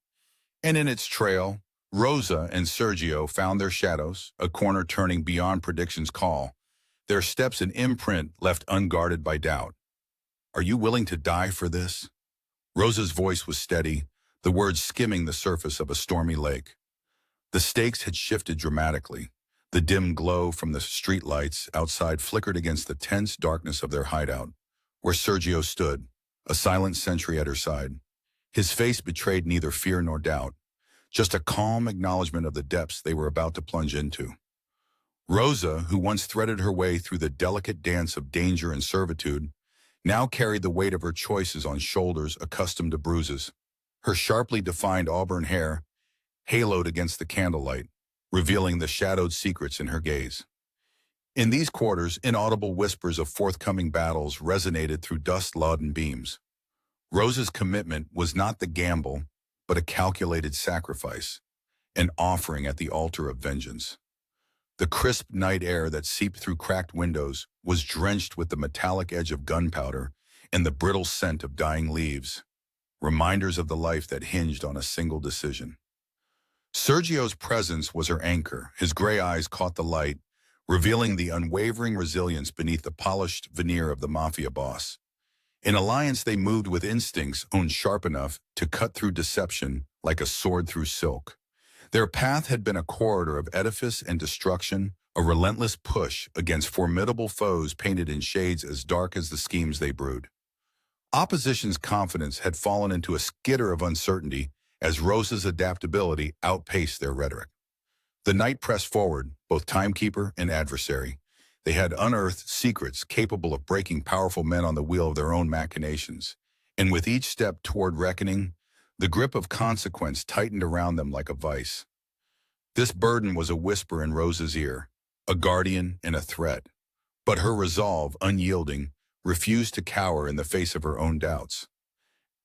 And in its trail, Rosa and Sergio found their shadows, a corner turning beyond prediction's call, their steps an imprint left unguarded by doubt. "Are you willing to die for this?" Rosa's voice was steady, the words skimming the surface of a stormy lake. The stakes had shifted dramatically. The dim glow from the streetlights outside flickered against the tense darkness of their hideout, where Sergio stood, a silent sentry at her side. His face betrayed neither fear nor doubt, just a calm acknowledgement of the depths they were about to plunge into. Rosa, who once threaded her way through the delicate dance of danger and servitude, now carried the weight of her choices on shoulders accustomed to bruises. Her sharply defined auburn hair haloed against the candlelight, revealing the shadowed secrets in her gaze. In these quarters, inaudible whispers of forthcoming battles resonated through dust-laden beams. Rosa's commitment was not the gamble, but a calculated sacrifice, an offering at the altar of vengeance. The crisp night air that seeped through cracked windows was drenched with the metallic edge of gunpowder and the brittle scent of dying leaves, reminders of the life that hinged on a single decision. Sergio's presence was her anchor. His gray eyes caught the light, revealing the unwavering resilience beneath the polished veneer of the Mafia boss. In alliance, they moved with instincts honed sharp enough to cut through deception like a sword through silk. Their path had been a corridor of edifice and destruction, a relentless push against formidable foes painted in shades as dark as the schemes they brewed. Opposition's confidence had fallen into a skitter of uncertainty as Rosa's adaptability outpaced their rhetoric. The night pressed forward, both timekeeper and adversary. They had unearthed secrets capable of breaking powerful men on the wheel of their own machinations. And with each step toward reckoning, the grip of consequence tightened around them like a vice. This burden was a whisper in Rosa's ear, a guardian and a threat. But her resolve, unyielding, refused to cower in the face of her own doubts.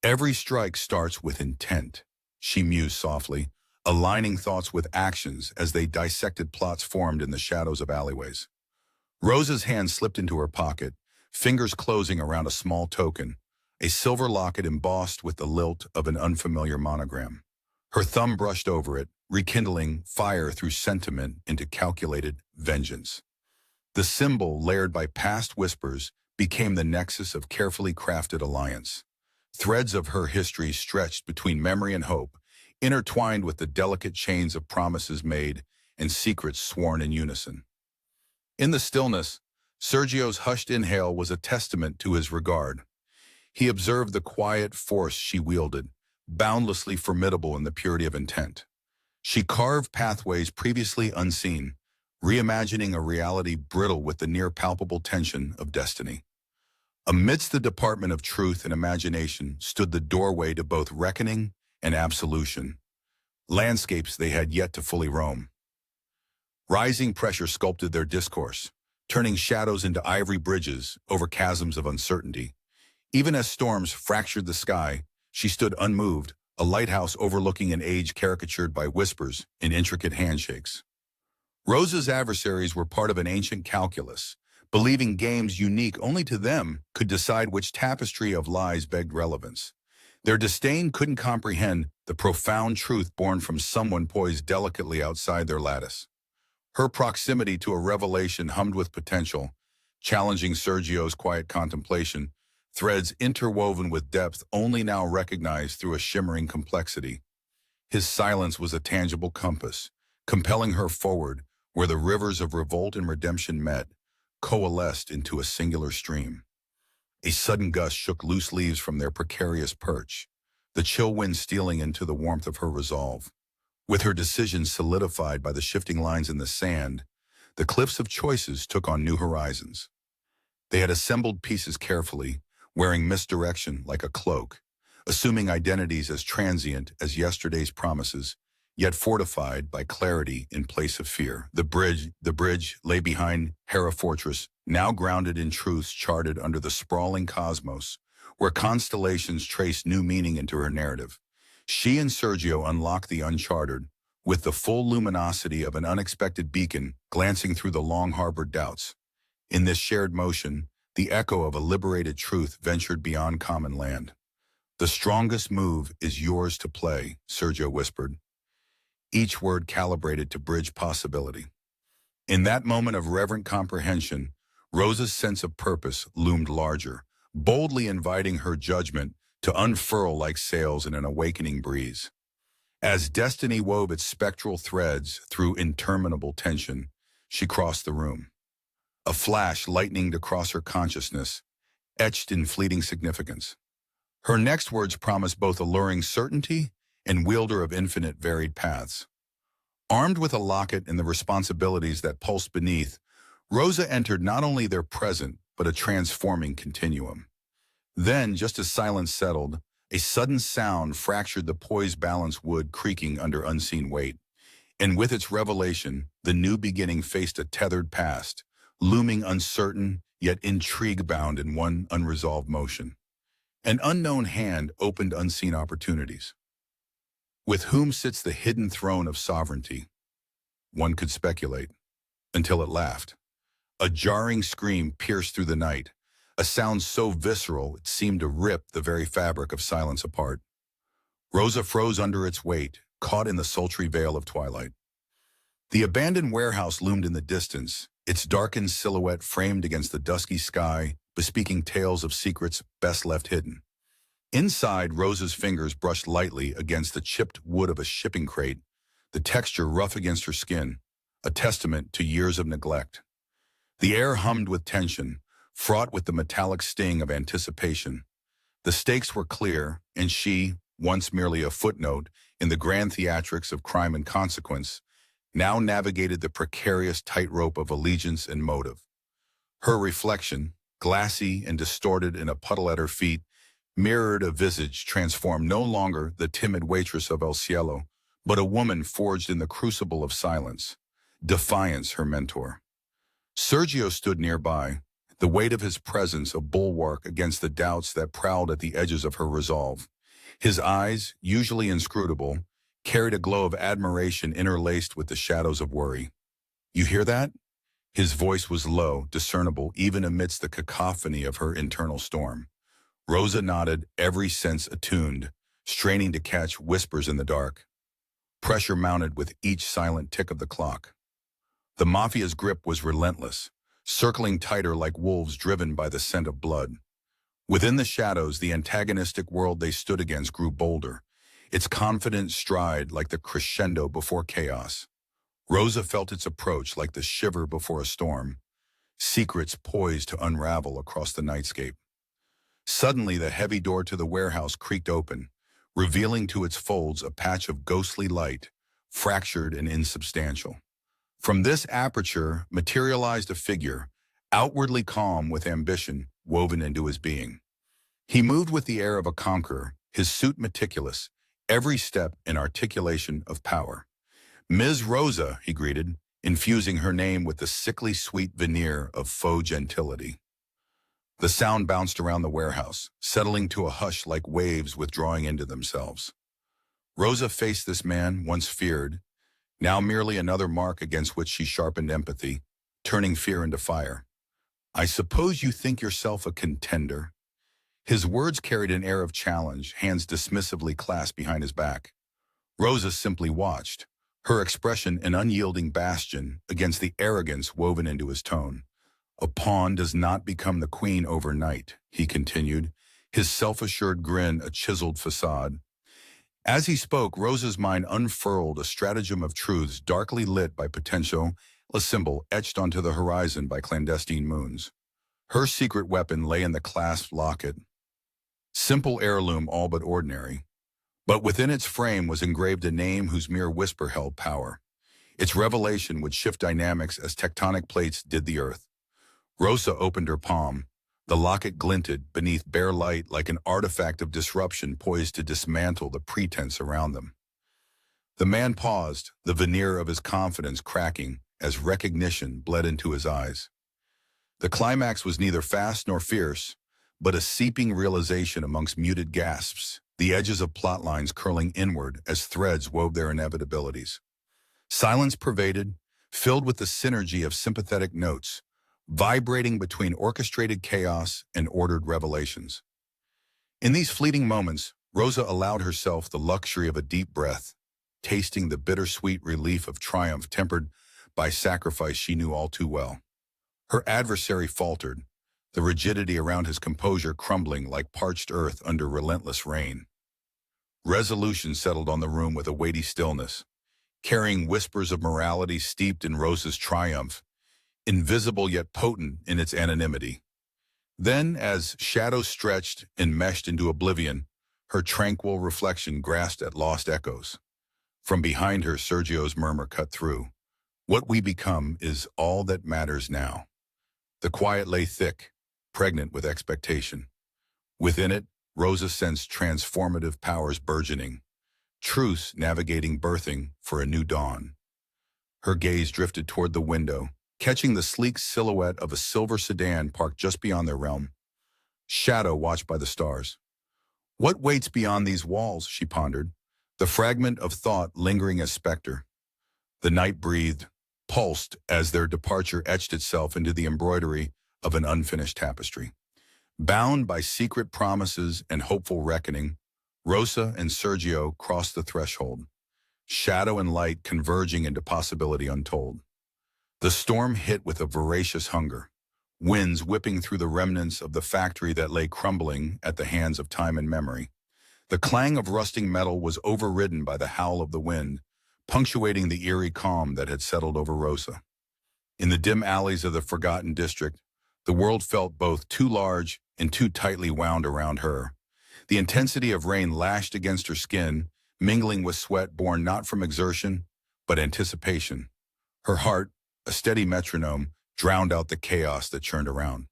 "Every strike starts with intent," she mused softly, aligning thoughts with actions as they dissected plots formed in the shadows of alleyways. Rosa's hand slipped into her pocket, fingers closing around a small token, a silver locket embossed with the lilt of an unfamiliar monogram. Her thumb brushed over it, rekindling fire through sentiment into calculated vengeance. The symbol, layered by past whispers, became the nexus of carefully crafted alliance. Threads of her history stretched between memory and hope, intertwined with the delicate chains of promises made and secrets sworn in unison. In the stillness, Sergio's hushed inhale was a testament to his regard. He observed the quiet force she wielded, boundlessly formidable in the purity of intent. She carved pathways previously unseen, reimagining a reality brittle with the near-palpable tension of destiny. Amidst the department of truth and imagination stood the doorway to both reckoning and absolution, landscapes they had yet to fully roam. Rising pressure sculpted their discourse, turning shadows into ivory bridges over chasms of uncertainty. Even as storms fractured the sky, she stood unmoved, a lighthouse overlooking an age caricatured by whispers and intricate handshakes. Rosa's adversaries were part of an ancient calculus, believing games unique only to them could decide which tapestry of lies begged relevance. Their disdain couldn't comprehend the profound truth born from someone poised delicately outside their lattice. Her proximity to a revelation hummed with potential, challenging Sergio's quiet contemplation, threads interwoven with depth only now recognized through a shimmering complexity. His silence was a tangible compass, compelling her forward where the rivers of revolt and redemption met, coalesced into a singular stream. A sudden gust shook loose leaves from their precarious perch, the chill wind stealing into the warmth of her resolve. With her decision solidified by the shifting lines in the sand, the cliffs of choices took on new horizons. They had assembled pieces carefully, wearing misdirection like a cloak, assuming identities as transient as yesterday's promises, yet fortified by clarity in place of fear. The bridge lay behind Hera Fortress, now grounded in truths charted under the sprawling cosmos, where constellations traced new meaning into her narrative. She and Sergio unlocked the uncharted, with the full luminosity of an unexpected beacon glancing through the long-harbored doubts. In this shared motion, the echo of a liberated truth ventured beyond common land. "The strongest move is yours to play," Sergio whispered, each word calibrated to bridge possibility. In that moment of reverent comprehension, Rosa's sense of purpose loomed larger, boldly inviting her judgment to unfurl like sails in an awakening breeze. As destiny wove its spectral threads through interminable tension, she crossed the room. A flash lightninged across her consciousness, etched in fleeting significance. Her next words promised both alluring certainty and wielder of infinite varied paths. Armed with a locket and the responsibilities that pulsed beneath, Rosa entered not only their present, but a transforming continuum. Then, just as silence settled, a sudden sound fractured the poised balanced wood creaking under unseen weight. And with its revelation, the new beginning faced a tethered past, looming uncertain, yet intrigue-bound in one unresolved motion. An unknown hand opened unseen opportunities. With whom sits the hidden throne of sovereignty? One could speculate, until it laughed. A jarring scream pierced through the night, a sound so visceral it seemed to rip the very fabric of silence apart. Rosa froze under its weight, caught in the sultry veil of twilight. The abandoned warehouse loomed in the distance, its darkened silhouette framed against the dusky sky, bespeaking tales of secrets best left hidden. Inside, Rosa's fingers brushed lightly against the chipped wood of a shipping crate, the texture rough against her skin, a testament to years of neglect. The air hummed with tension, fraught with the metallic sting of anticipation. The stakes were clear, and she, once merely a footnote in the grand theatrics of crime and consequence, now navigated the precarious tightrope of allegiance and motive. Her reflection, glassy and distorted in a puddle at her feet, mirrored a visage transformed, no longer the timid waitress of El Cielo, but a woman forged in the crucible of silence, Defiance her mentor. Sergio stood nearby, the weight of his presence a bulwark against the doubts that prowled at the edges of her resolve. His eyes, usually inscrutable, carried a glow of admiration interlaced with the shadows of worry. "You hear that?" His voice was low, discernible even amidst the cacophony of her internal storm. Rosa nodded, every sense attuned, straining to catch whispers in the dark. Pressure mounted with each silent tick of the clock. The Mafia's grip was relentless, circling tighter like wolves driven by the scent of blood. Within the shadows, the antagonistic world they stood against grew bolder, its confident stride like the crescendo before chaos. Rosa felt its approach like the shiver before a storm, secrets poised to unravel across the nightscape. Suddenly, the heavy door to the warehouse creaked open, revealing to its folds a patch of ghostly light, fractured and insubstantial. From this aperture materialized a figure, outwardly calm with ambition woven into his being. He moved with the air of a conqueror, his suit meticulous, every step an articulation of power. "Ms. Rosa," he greeted, infusing her name with the sickly sweet veneer of faux gentility. The sound bounced around the warehouse, settling to a hush like waves withdrawing into themselves. Rosa faced this man, once feared, now merely another mark against which she sharpened empathy, turning fear into fire. "I suppose you think yourself a contender?" His words carried an air of challenge, hands dismissively clasped behind his back. Rosa simply watched, her expression an unyielding bastion against the arrogance woven into his tone. A pawn does not become the queen overnight, he continued, his self-assured grin a chiseled facade. As he spoke, Rosa's mind unfurled a stratagem of truths darkly lit by potential, a symbol etched onto the horizon by clandestine moons. Her secret weapon lay in the clasped locket. Simple heirloom, all but ordinary. But within its frame was engraved a name whose mere whisper held power. Its revelation would shift dynamics as tectonic plates did the earth. Rosa opened her palm. The locket glinted beneath bare light like an artifact of disruption poised to dismantle the pretense around them. The man paused, the veneer of his confidence cracking as recognition bled into his eyes. The climax was neither fast nor fierce, but a seeping realization amongst muted gasps, the edges of plot lines curling inward as threads wove their inevitabilities. Silence pervaded, filled with the synergy of sympathetic notes, vibrating between orchestrated chaos and ordered revelations. In these fleeting moments, Rosa allowed herself the luxury of a deep breath, tasting the bittersweet relief of triumph tempered by sacrifice she knew all too well. Her adversary faltered, the rigidity around his composure crumbling like parched earth under relentless rain. Resolution settled on the room with a weighty stillness, carrying whispers of morality steeped in Rosa's triumph, invisible yet potent in its anonymity. Then, as shadows stretched and meshed into oblivion, her tranquil reflection grasped at lost echoes. From behind her, Sergio's murmur cut through. What we become is all that matters now. The quiet lay thick, pregnant with expectation. Within it, Rosa sensed transformative powers burgeoning, truths navigating birthing for a new dawn. Her gaze drifted toward the window, catching the sleek silhouette of a silver sedan parked just beyond their realm. Shadow watched by the stars. What waits beyond these walls, she pondered, the fragment of thought lingering as specter. The night breathed, pulsed as their departure etched itself into the embroidery of an unfinished tapestry. Bound by secret promises and hopeful reckoning, Rosa and Sergio crossed the threshold, shadow and light converging into possibility untold. The storm hit with a voracious hunger, winds whipping through the remnants of the factory that lay crumbling at the hands of time and memory. The clang of rusting metal was overridden by the howl of the wind, punctuating the eerie calm that had settled over Rosa. In the dim alleys of the forgotten district, the world felt both too large and too tightly wound around her. The intensity of rain lashed against her skin, mingling with sweat born not from exertion, but anticipation. Her heart, a steady metronome, drowned out the chaos that churned around.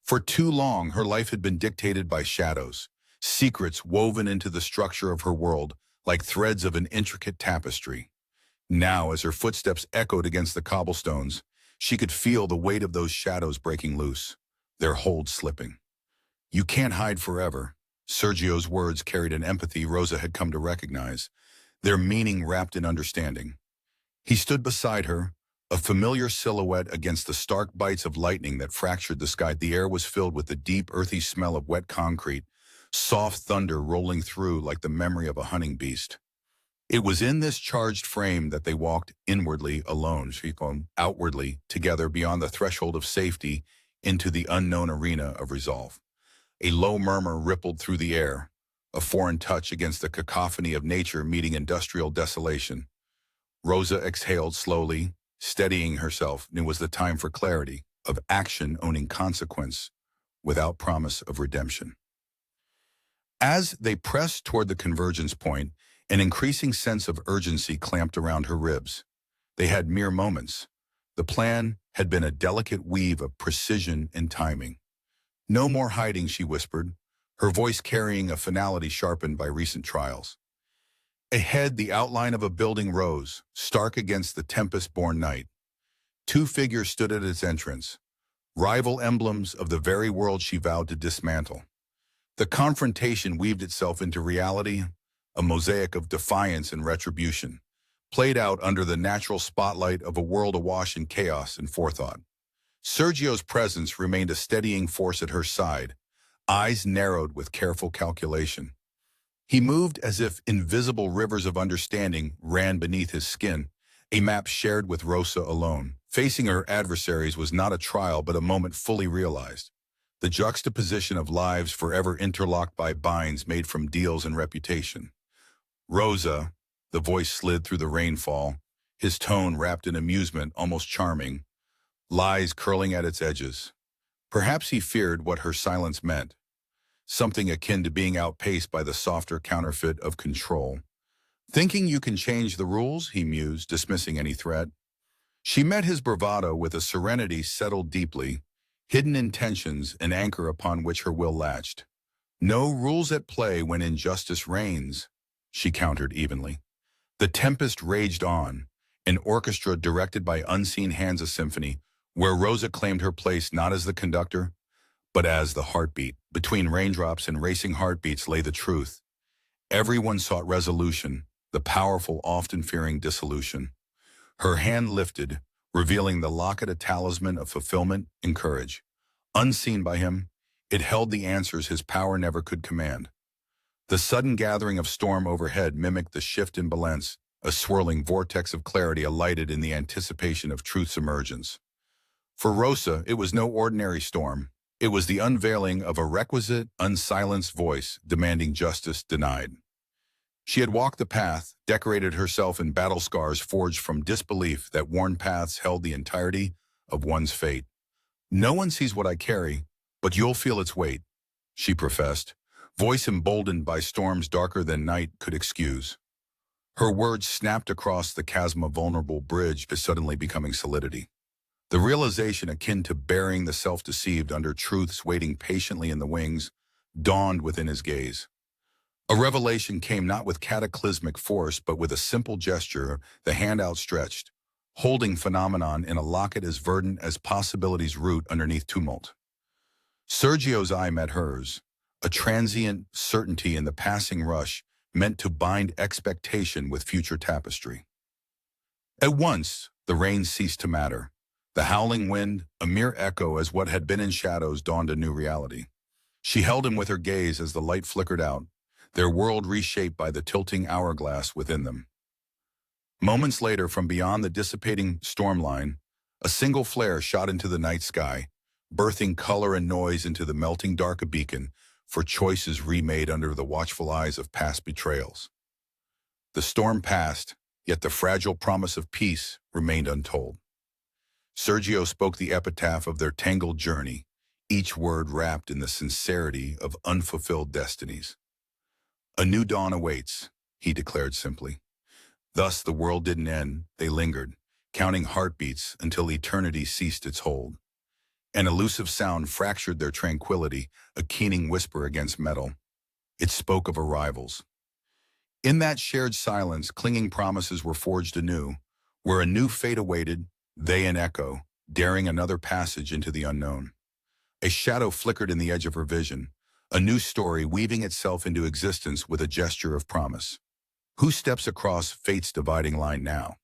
For too long, her life had been dictated by shadows, secrets woven into the structure of her world like threads of an intricate tapestry. Now, as her footsteps echoed against the cobblestones, she could feel the weight of those shadows breaking loose, their hold slipping. You can't hide forever. Sergio's words carried an empathy Rosa had come to recognize, their meaning wrapped in understanding. He stood beside her, a familiar silhouette against the stark bites of lightning that fractured the sky. The air was filled with the deep, earthy smell of wet concrete, soft thunder rolling through like the memory of a hunting beast. It was in this charged frame that they walked inwardly alone, outwardly together beyond the threshold of safety into the unknown arena of resolve. A low murmur rippled through the air, a foreign touch against the cacophony of nature meeting industrial desolation. Rosa exhaled slowly, steadying herself. It was the time for clarity, of action owning consequence, without promise of redemption. As they pressed toward the convergence point, an increasing sense of urgency clamped around her ribs. They had mere moments. The plan had been a delicate weave of precision and timing. No more hiding, she whispered, her voice carrying a finality sharpened by recent trials. Ahead, the outline of a building rose, stark against the tempest-born night. Two figures stood at its entrance, rival emblems of the very world she vowed to dismantle. The confrontation weaved itself into reality, a mosaic of defiance and retribution, played out under the natural spotlight of a world awash in chaos and forethought. Sergio's presence remained a steadying force at her side, eyes narrowed with careful calculation. He moved as if invisible rivers of understanding ran beneath his skin, a map shared with Rosa alone. Facing her adversaries was not a trial but a moment fully realized. The juxtaposition of lives forever interlocked by binds made from deals and reputation. Rosa, the voice slid through the rainfall, his tone wrapped in amusement, almost charming, lies curling at its edges. Perhaps he feared what her silence meant, something akin to being outpaced by the softer counterfeit of control. Thinking you can change the rules, he mused, dismissing any threat. She met his bravado with a serenity settled deeply, hidden intentions an anchor upon which her will latched. No rules at play when injustice reigns, she countered evenly. The tempest raged on, an orchestra directed by unseen hands, a symphony, where Rosa claimed her place not as the conductor, but as the heartbeat. Between raindrops and racing heartbeats lay the truth. Everyone sought resolution, the powerful often fearing dissolution. Her hand lifted, revealing the locket, a talisman of fulfillment and courage. Unseen by him, it held the answers his power never could command. The sudden gathering of storm overhead mimicked the shift in balance, a swirling vortex of clarity alighted in the anticipation of truth's emergence. For Rosa, it was no ordinary storm. It was the unveiling of a requisite, unsilenced voice demanding justice denied. She had walked the path, decorated herself in battle scars forged from disbelief that worn paths held the entirety of one's fate. No one sees what I carry, but you'll feel its weight, she professed, voice emboldened by storms darker than night could excuse. Her words snapped across the chasm, a vulnerable bridge suddenly becoming solidity. The realization, akin to burying the self-deceived under truths waiting patiently in the wings, dawned within his gaze. A revelation came not with cataclysmic force, but with a simple gesture, the hand outstretched, holding phenomenon in a locket as verdant as possibility's root underneath tumult. Sergio's eye met hers, a transient certainty in the passing rush meant to bind expectation with future tapestry. At once, the rain ceased to matter. The howling wind, a mere echo as what had been in shadows, dawned a new reality. She held him with her gaze as the light flickered out, their world reshaped by the tilting hourglass within them. Moments later, from beyond the dissipating storm line, a single flare shot into the night sky, birthing color and noise into the melting dark, a beacon for choices remade under the watchful eyes of past betrayals. The storm passed, yet the fragile promise of peace remained untold. Sergio spoke the epitaph of their tangled journey, each word wrapped in the sincerity of unfulfilled destinies. A new dawn awaits, he declared simply. Thus the world didn't end, they lingered, counting heartbeats until eternity ceased its hold. An elusive sound fractured their tranquility, a keening whisper against metal. It spoke of arrivals. In that shared silence, clinging promises were forged anew, where a new fate awaited, they an echo, daring another passage into the unknown. A shadow flickered in the edge of her vision, a new story weaving itself into existence with a gesture of promise. Who steps across fate's dividing line now?